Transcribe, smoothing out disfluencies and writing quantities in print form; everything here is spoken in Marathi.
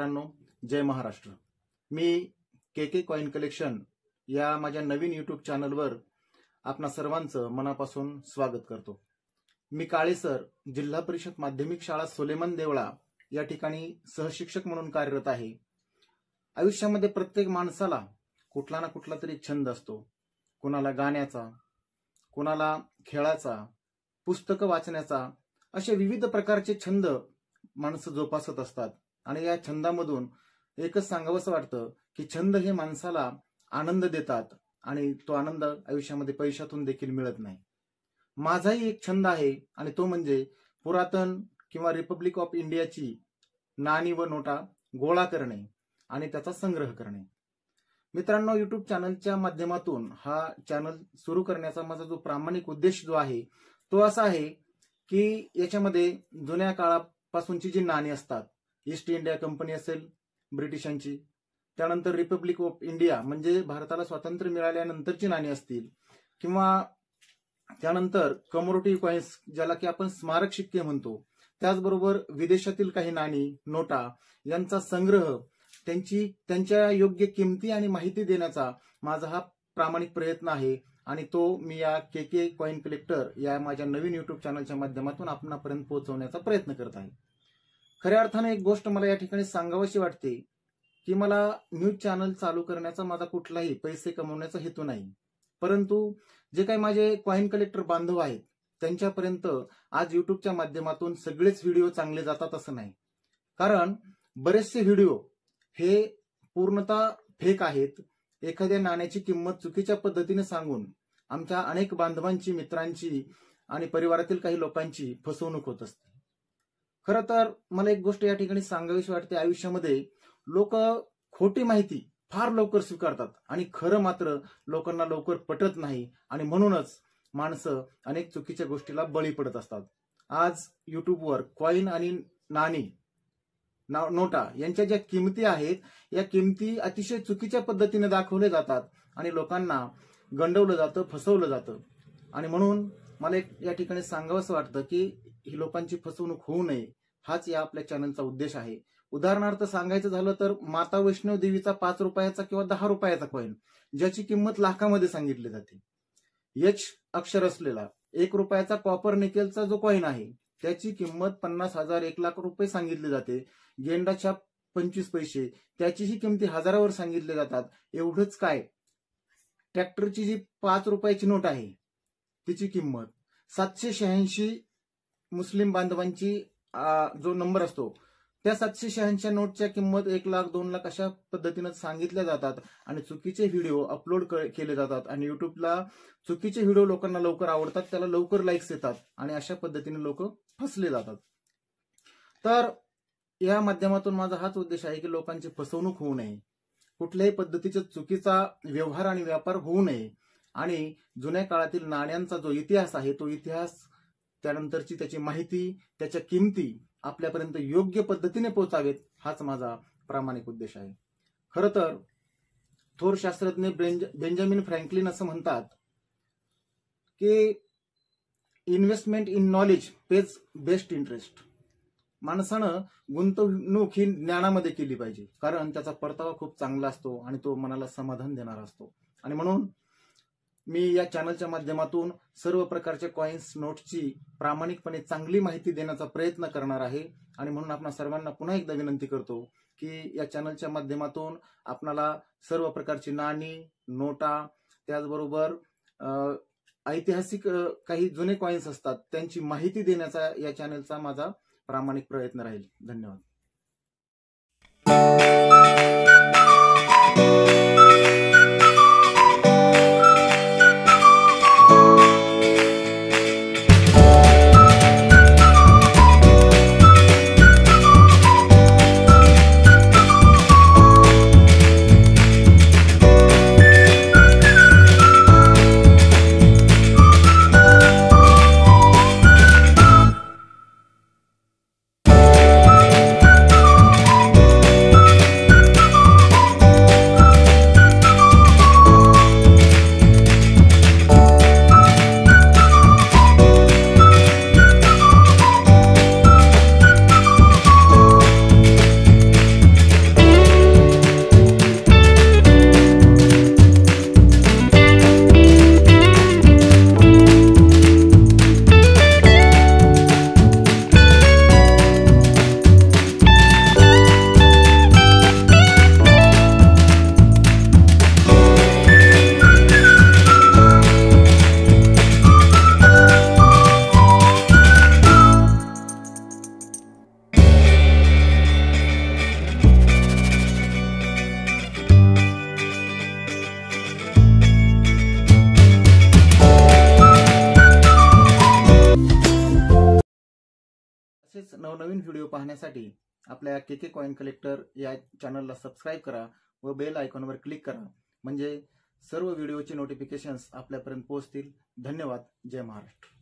मित्रांनो, जय महाराष्ट्र। मी के कॉइन कलेक्शन या माझ्या नवीन यूट्यूब चॅनलवर आपणा सर्वांचं मनापासून स्वागत करतो। मी काळे सर, जिल्हा परिषद माध्यमिक शाळा सोलेमन देवळा या ठिकाणी सहशिक्षक म्हणून कार्यरत आहे। आयुष्यामध्ये प्रत्येक माणसाला कुठला ना कुठला तरी छंद असतो। कोणाला गाण्याचा, कोणाला खेळाचा, पुस्तकं वाचण्याचा, असे विविध प्रकारचे छंद माणसं जोपासत असतात। आणि या छंदामधून एकच सांगावंसं वाटतं की छंद हे माणसाला आनंद देतात आणि तो आनंद आयुष्यामध्ये पैशातून देखील मिळत नाही। माझाही एक छंद आहे आणि तो म्हणजे पुरातन किंवा रिपब्लिक ऑफ इंडियाची नाणी व नोटा गोळा करणे आणि त्याचा संग्रह करणे। मित्रांनो, यूट्यूब चॅनलच्या माध्यमातून हा चॅनल सुरू करण्याचा माझा जो प्रामाणिक उद्देश जो आहे तो असा आहे की याच्यामध्ये जुन्या काळापासूनची जी नाणी असतात, ईस्ट इंडिया कंपनी असेल ब्रिटिशांची, त्यानंतर रिपब्लिक ऑफ इंडिया म्हणजे भारताला स्वातंत्र्य मिळाल्यानंतरची नाणी असतील, किंवा त्यानंतर कमोडिटी कॉइन्स ज्याला की आपण स्मारक शिक्के म्हणतो, त्याचबरोबर विदेशातील काही नाणी नोटा यांचा संग्रह, त्यांच्या योग्य किमती आणि माहिती देण्याचा माझा हा प्रामाणिक प्रयत्न आहे। आणि तो मी या के कॉइन कलेक्टर या माझ्या नवीन यूट्यूब चॅनलच्या माध्यमातून आपणापर्यंत पोहोचवण्याचा प्रयत्न करत आहे। खऱ्या अर्थाने एक गोष्ट मला या ठिकाणी सांगावीशी वाटते की मला न्यूज चॅनल चालू करण्याचा माझा कुठलाही पैसे कमवण्याचा हेतू नाही, परंतु जे काही माझे कॉइन कलेक्टर बांधव आहेत त्यांच्यापर्यंत आज यूट्यूबच्या माध्यमातून सगळेच व्हिडिओ चांगले जातात असं नाही। कारण बरेचसे व्हिडिओ हे पूर्णतः फेक आहेत। एखाद्या नाण्याची किंमत चुकीच्या पद्धतीने सांगून आमच्या अनेक बांधवांची, मित्रांची आणि परिवारातील काही लोकांची फसवणूक होत असते। खरं तर मला एक गोष्ट या ठिकाणी सांगावीशी वाटते, आयुष्यामध्ये लोक खोटी माहिती फार लवकर स्वीकारतात आणि खरं मात्र लोकांना लवकर पटत नाही आणि म्हणूनच माणसं अनेक चुकीच्या गोष्टीला बळी पडत असतात। आज युट्यूबवर कॉइन आणि नाणी नोटा यांच्या ज्या किमती आहेत या किमती अतिशय चुकीच्या पद्धतीने दाखवले जातात आणि लोकांना गंडवलं जातं, फसवलं जातं। आणि म्हणून मला या ठिकाणी सांगावंसं वाटतं की ही लोकांची फसवणूक होऊ नये, हाच या आपल्या चॅनलचा उद्देश आहे। उदाहरणार्थ सांगायचं झालं तर माता वैष्णव देवीचा 5 रुपयाचा किंवा 10 रुपयाचा कॉइन ज्याची किंमत लाखामध्ये सांगितली जाते, एच अक्षर असलेला 1 रुपयाचा कॉपर निकेलचा जो कॉइन आहे त्याची किंमत 50,000 1 लाख रुपये सांगितली जाते। गेंडाच्या 25 पैसे त्याचीही किमती हजारावर सांगितले जातात। एवढंच काय, ट्रॅक्टरची जी 5 रुपयाची नोट आहे तिची किंमत 786 मुस्लिम बांधवांची जो नंबर असतो त्या 786 नोटच्या किंमत 1 लाख 2 लाख अशा पद्धतीने सांगितल्या जातात आणि चुकीचे व्हिडिओ अपलोड केले जातात आणि युट्यूबला चुकीचे व्हिडिओ लोकांना लवकर आवडतात, त्याला लवकर लाईक्स येतात आणि अशा पद्धतीने लोक फसले जातात। तर या माध्यमातून माझा हाच उद्देश आहे की लोकांची फसवणूक होऊ नये, कुठल्याही पद्धतीचा चुकीचा व्यवहार आणि व्यापार होऊ नये आणि जुन्या काळातील नाण्यांचा जो इतिहास आहे तो इतिहास, त्यानंतरची त्याची माहिती, त्याच्या किमती आपल्यापर्यंत योग्य पद्धतीने पोहोचावेत, हाच माझा प्रामाणिक उद्देश आहे। खरं तर थोर शास्त्रज्ञ बेंजामिन फ्रँकलिन असं म्हणतात की investment in knowledge page best interest. माणसानं गुंतवणूक ही ज्ञानामध्ये केली पाहिजे, कारण त्याचा परतावा खूप चांगला असतो आणि तो मनाला समाधान देणारा असतो। आणि म्हणून मी या चॅनलच्या माध्यमातून सर्व प्रकारच्या कॉइन्स नोट्सची प्रामाणिकपणे चांगली माहिती देण्याचा प्रयत्न करणार आहे। आणि म्हणून आपण सर्वांना पुन्हा एकदा विनंती करतो की या चॅनलच्या माध्यमातून आपणाला सर्व प्रकारची नाणी, नोटा, त्याचबरोबर ऐतिहासिक काही जुने कॉइन्स असतात त्यांची माहिती देण्याचा या चॅनलचा माझा प्रामाणिक प्रयत्न राहील। धन्यवाद। असेच नवनवीन व्हिडिओ पाहण्यासाठी आपल्या के कॉइन कलेक्टर या चॅनलला सबस्क्राईब करा व बेल आयकॉनवर क्लिक करा, म्हणजे सर्व व्हिडिओचे नोटिफिकेशन्स आपल्यापर्यंत पोहोचतील. धन्यवाद. जय महाराष्ट्र.